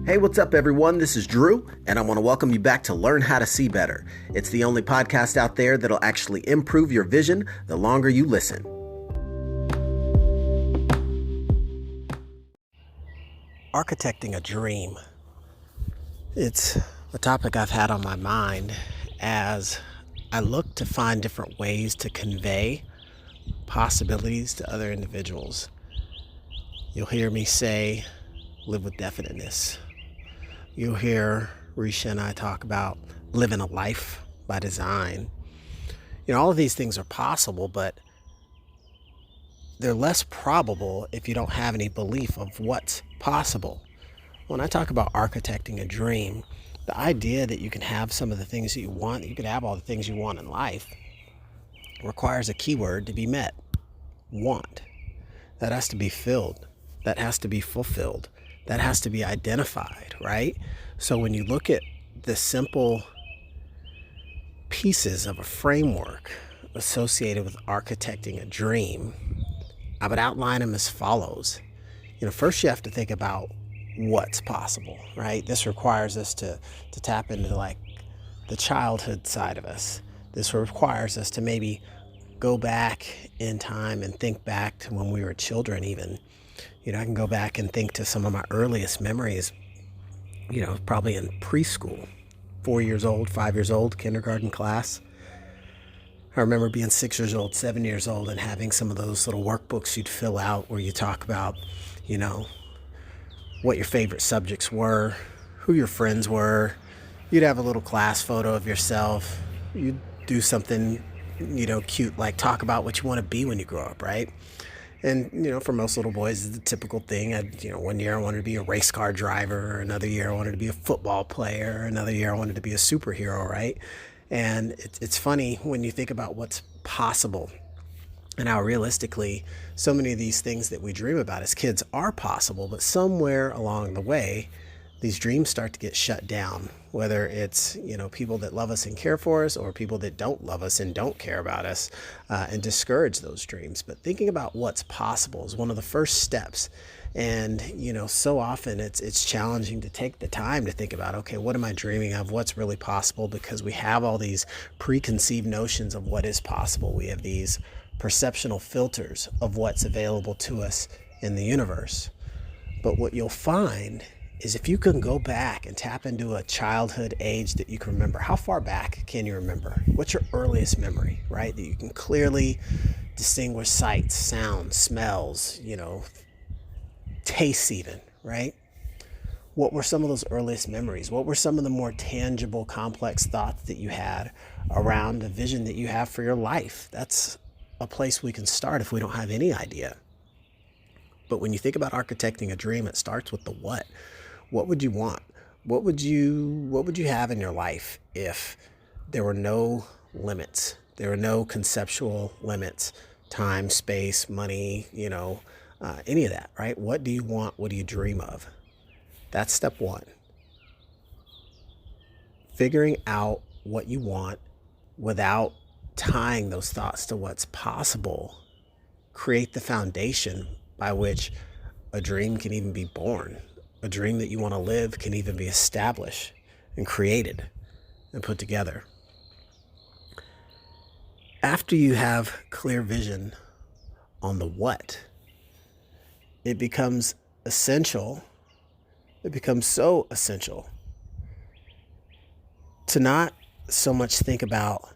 Hey, what's up, everyone? This is Drew, and I want to welcome you back to Learn How to See Better. It's the only podcast out there that'll actually improve your vision the longer you listen. Architecting a dream. It's a topic I've had on my mind as I look to find different ways to convey possibilities to other individuals. You'll hear me say, live with definiteness. You'll hear Risha and I talk about living a life by design. All of these things are possible, but they're less probable if you don't have any belief of what's possible. When I talk about architecting a dream, the idea that you can have some of the things that you want, that you can have all the things you want in life, requires a keyword to be met. Want. That has to be filled. That has to be fulfilled. That has to be identified, right? So when you look at the simple pieces of a framework associated with architecting a dream, I would outline them as follows. First you have to think about what's possible, right? This requires us to tap into the childhood side of us. This requires us to maybe go back in time and think back to when we were children even. I can go back and think to some of my earliest memories, probably in preschool, 4 years old, 5 years old, kindergarten class. I remember being 6 years old, 7 years old, and having some of those little workbooks you'd fill out where you talk about, what your favorite subjects were, who your friends were. You'd have a little class photo of yourself. You'd do something, cute, like talk about what you want to be when you grow up, right? And, for most little boys, it's the typical thing. One year I wanted to be a race car driver. Another year I wanted to be a football player. Another year I wanted to be a superhero, right? And it's funny when you think about what's possible and how realistically so many of these things that we dream about as kids are possible, but somewhere along the way, these dreams start to get shut down, whether it's, people that love us and care for us or people that don't love us and don't care about us and discourage those dreams. But thinking about what's possible is one of the first steps. And, so often it's challenging to take the time to think about, okay, what am I dreaming of? What's really possible? Because we have all these preconceived notions of what is possible. We have these perceptual filters of what's available to us in the universe. But what you'll find is if you can go back and tap into a childhood age that you can remember, how far back can you remember? What's your earliest memory, right? That you can clearly distinguish sights, sounds, smells, tastes even, right? What were some of those earliest memories? What were some of the more tangible, complex thoughts that you had around the vision that you have for your life? That's a place we can start if we don't have any idea. But when you think about architecting a dream, it starts with the what. What would you want? What would you have in your life if there were no limits? There were no conceptual limits, time, space, money, any of that, right? What do you want? What do you dream of? That's step one. Figuring out what you want without tying those thoughts to what's possible, create the foundation by which a dream can even be born. A dream that you want to live can even be established and created and put together. After you have clear vision on the what, it becomes essential. It becomes so essential to not so much think about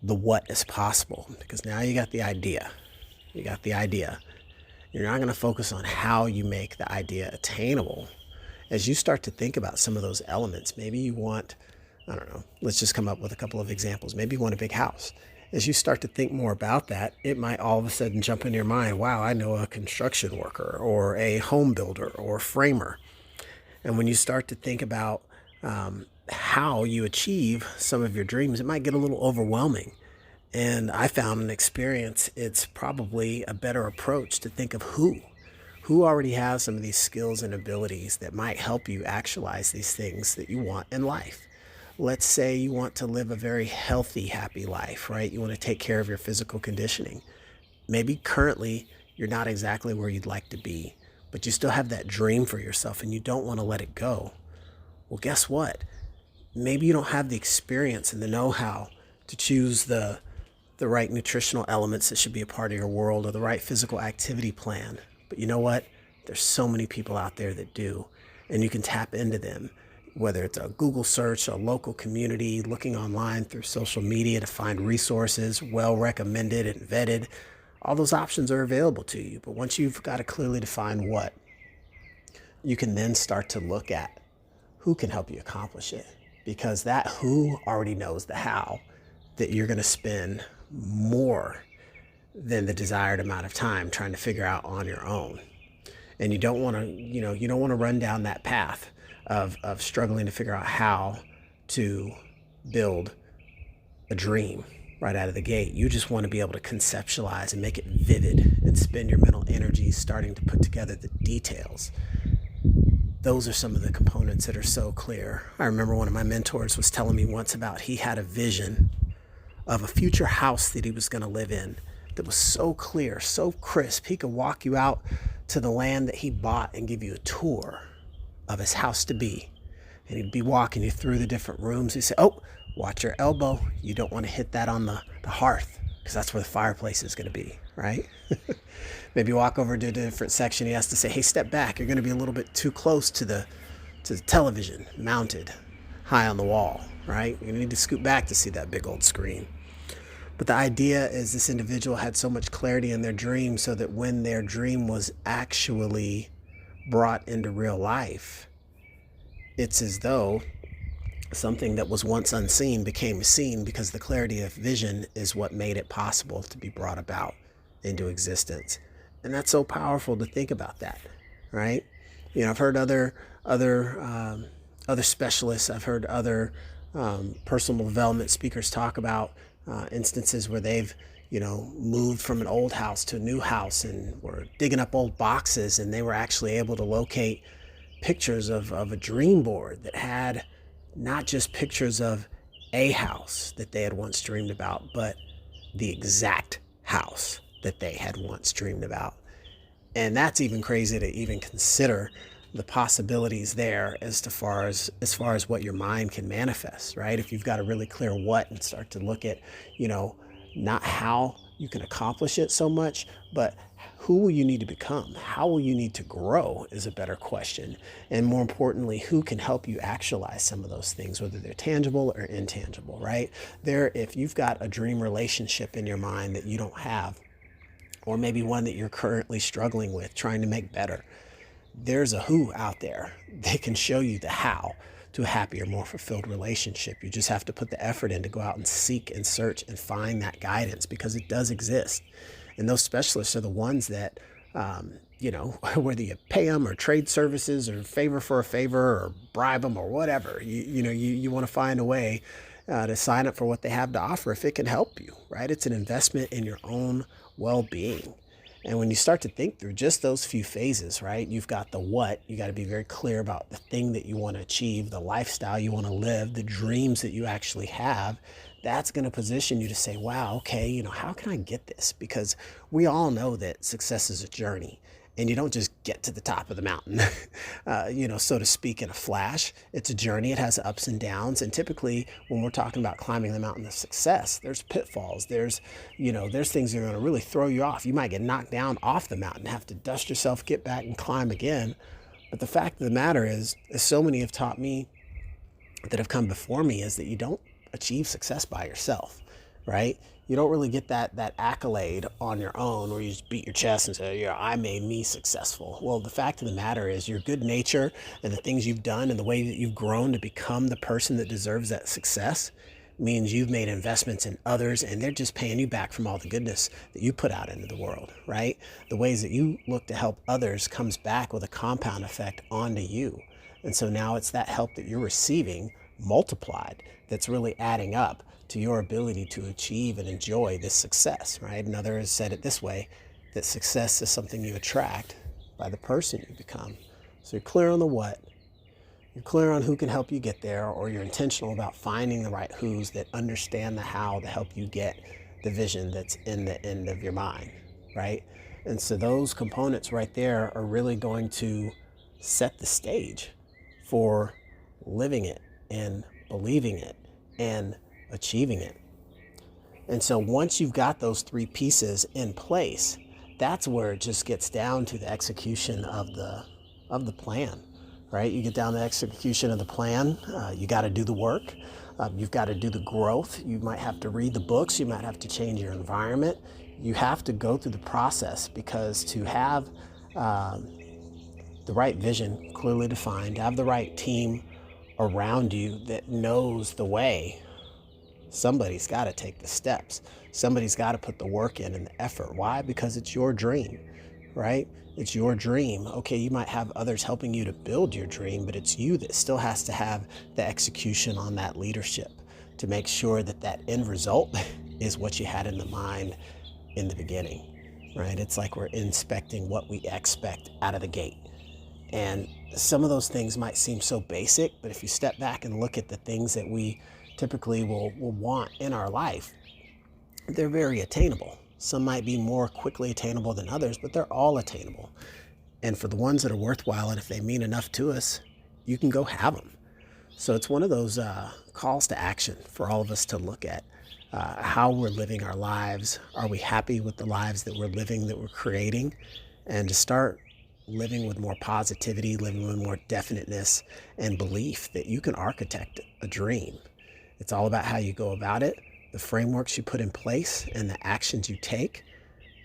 the what is possible, because now you got the idea. You're not going to focus on how you make the idea attainable. As you start to think about some of those elements, maybe you want, let's just come up with a couple of examples. Maybe you want a big house. As you start to think more about that, it might all of a sudden jump into your mind, wow, I know a construction worker or a home builder or framer. And when you start to think about how you achieve some of your dreams, it might get a little overwhelming. And I found an experience, it's probably a better approach to think of who already has some of these skills and abilities that might help you actualize these things that you want in life. Let's say you want to live a very healthy, happy life, right? You want to take care of your physical conditioning. Maybe currently you're not exactly where you'd like to be, but you still have that dream for yourself and you don't want to let it go. Well, guess what? Maybe you don't have the experience and the know-how to choose the right nutritional elements that should be a part of your world or the right physical activity plan. But you know what? There's so many people out there that do, and you can tap into them, whether it's a Google search, a local community, looking online through social media to find resources, well recommended and vetted. All those options are available to you. But once you've got a clearly defined what, you can then start to look at who can help you accomplish it. Because that who already knows the how that you're going to spend more than the desired amount of time trying to figure out on your own. And you don't want to, you don't want to run down that path of struggling to figure out how to build a dream right out of the gate. You just want to be able to conceptualize and make it vivid and spend your mental energy starting to put together the details. Those are some of the components that are so clear. I remember one of my mentors was telling me once about he had a vision of a future house that he was going to live in that was so clear, so crisp. He could walk you out to the land that he bought and give you a tour of his house to be. And he'd be walking you through the different rooms. He'd say, oh, watch your elbow. You don't want to hit that on the hearth because that's where the fireplace is going to be, right? Maybe walk over to a different section. He has to say, hey, step back. You're going to be a little bit too close to the television mounted high on the wall, right? You need to scoot back to see that big old screen. But the idea is this individual had so much clarity in their dream so that when their dream was actually brought into real life, it's as though something that was once unseen became seen because the clarity of vision is what made it possible to be brought about into existence. And that's so powerful to think about that, right? I've heard other specialists, I've heard other personal development speakers talk about instances where they've, moved from an old house to a new house and were digging up old boxes, and they were actually able to locate pictures of a dream board that had not just pictures of a house that they had once dreamed about, but the exact house that they had once dreamed about. And that's even crazy to even consider the possibilities there as far as what your mind can manifest, right? If you've got a really clear what and start to look at, not how you can accomplish it so much, but who will you need to become? How will you need to grow is a better question. And more importantly, who can help you actualize some of those things, whether they're tangible or intangible, right? If you've got a dream relationship in your mind that you don't have, or maybe one that you're currently struggling with, trying to make better, there's a who out there that can show you the how to a happier, more fulfilled relationship. You just have to put the effort in to go out and seek and search and find that guidance, because it does exist. And those specialists are the ones that, whether you pay them or trade services or favor for a favor or bribe them or whatever, you want to find a way to sign up for what they have to offer if it can help you, right? It's an investment in your own well-being. And when you start to think through just those few phases, right, you've got the what, you got to be very clear about the thing that you want to achieve, the lifestyle you want to live, the dreams that you actually have. That's going to position you to say, wow, okay, how can I get this? Because we all know that success is a journey. And you don't just get to the top of the mountain, so to speak, in a flash. It's a journey. It has ups and downs. And typically when we're talking about climbing the mountain of success, there's pitfalls. There's things that are going to really throw you off. You might get knocked down off the mountain, have to dust yourself, get back and climb again. But the fact of the matter is, as so many have taught me that have come before me, is that you don't achieve success by yourself, right? You don't really get that accolade on your own where you just beat your chest and say, yeah, I made me successful. Well, the fact of the matter is your good nature and the things you've done and the way that you've grown to become the person that deserves that success means you've made investments in others, and they're just paying you back from all the goodness that you put out into the world, right? The ways that you look to help others comes back with a compound effect onto you. And so now it's that help that you're receiving multiplied that's really adding up to your ability to achieve and enjoy this success, right? Another has said it this way, that success is something you attract by the person you become. So you're clear on the what, you're clear on who can help you get there, or you're intentional about finding the right who's that understand the how to help you get the vision that's in the end of your mind, right? And so those components right there are really going to set the stage for living it and believing it and achieving it. And so once you've got those three pieces in place, that's where it just gets down to the execution of the plan, right? You get down to the execution of the plan. You got to do the work. You've got to do the growth. You might have to read the books. You might have to change your environment. You have to go through the process, because to have the right vision clearly defined, to have the right team around you that knows the way, somebody's got to take the steps. Somebody's got to put the work in and the effort. Why? Because it's your dream, right? It's your dream. Okay, you might have others helping you to build your dream, but it's you that still has to have the execution on that leadership to make sure that that end result is what you had in the mind in the beginning, right? It's like we're inspecting what we expect out of the gate. And some of those things might seem so basic, but if you step back and look at the things that we typically will want in our life, they're very attainable. Some might be more quickly attainable than others, but they're all attainable. And for the ones that are worthwhile, and if they mean enough to us, you can go have them. So it's one of those calls to action for all of us to look at how we're living our lives. Are we happy with the lives that we're living, that we're creating? And to start living with more positivity, living with more definiteness and belief that you can architect a dream. It's all about how you go about it, the frameworks you put in place, and the actions you take.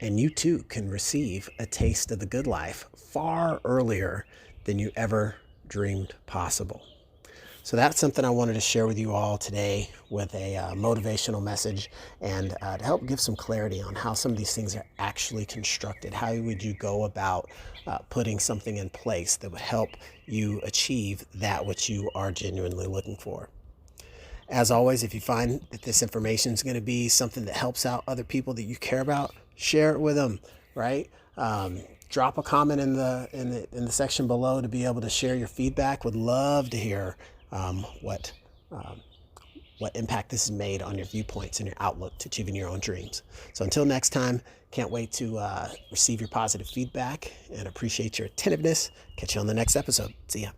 And you too can receive a taste of the good life far earlier than you ever dreamed possible. So that's something I wanted to share with you all today, with a motivational message, and to help give some clarity on how some of these things are actually constructed. How would you go about putting something in place that would help you achieve that which you are genuinely looking for? As always, if you find that this information is going to be something that helps out other people that you care about, share it with them, right? Drop a comment in the section below to be able to share your feedback. Would love to hear what impact this has made on your viewpoints and your outlook to achieving your own dreams. So until next time, can't wait to receive your positive feedback and appreciate your attentiveness. Catch you on the next episode. See ya.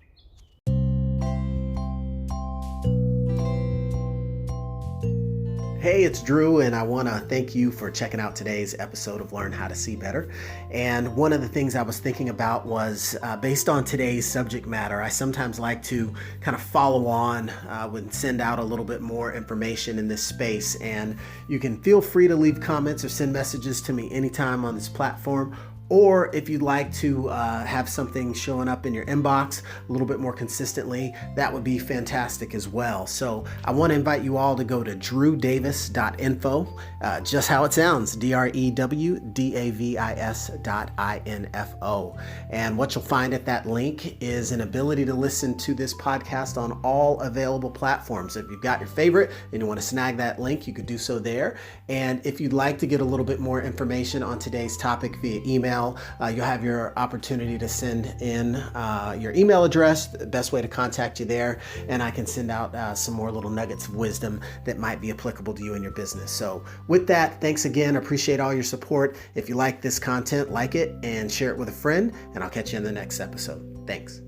Hey, it's Drew, and I want to thank you for checking out today's episode of Learn How to See Better. And one of the things I was thinking about was based on today's subject matter, I sometimes like to kind of follow on and send out a little bit more information in this space. And you can feel free to leave comments or send messages to me anytime on this platform. Or if you'd like to have something showing up in your inbox a little bit more consistently, that would be fantastic as well. So I want to invite you all to go to drewdavis.info, just how it sounds, DREWDAVIS.info. And what you'll find at that link is an ability to listen to this podcast on all available platforms. If you've got your favorite and you want to snag that link, you could do so there. And if you'd like to get a little bit more information on today's topic via email, you'll have your opportunity to send in your email address, the best way to contact you there, and I can send out some more little nuggets of wisdom that might be applicable to you and your business. So with that, thanks again. I appreciate all your support. If you like this content, like it and share it with a friend, and I'll catch you in the next episode. Thanks.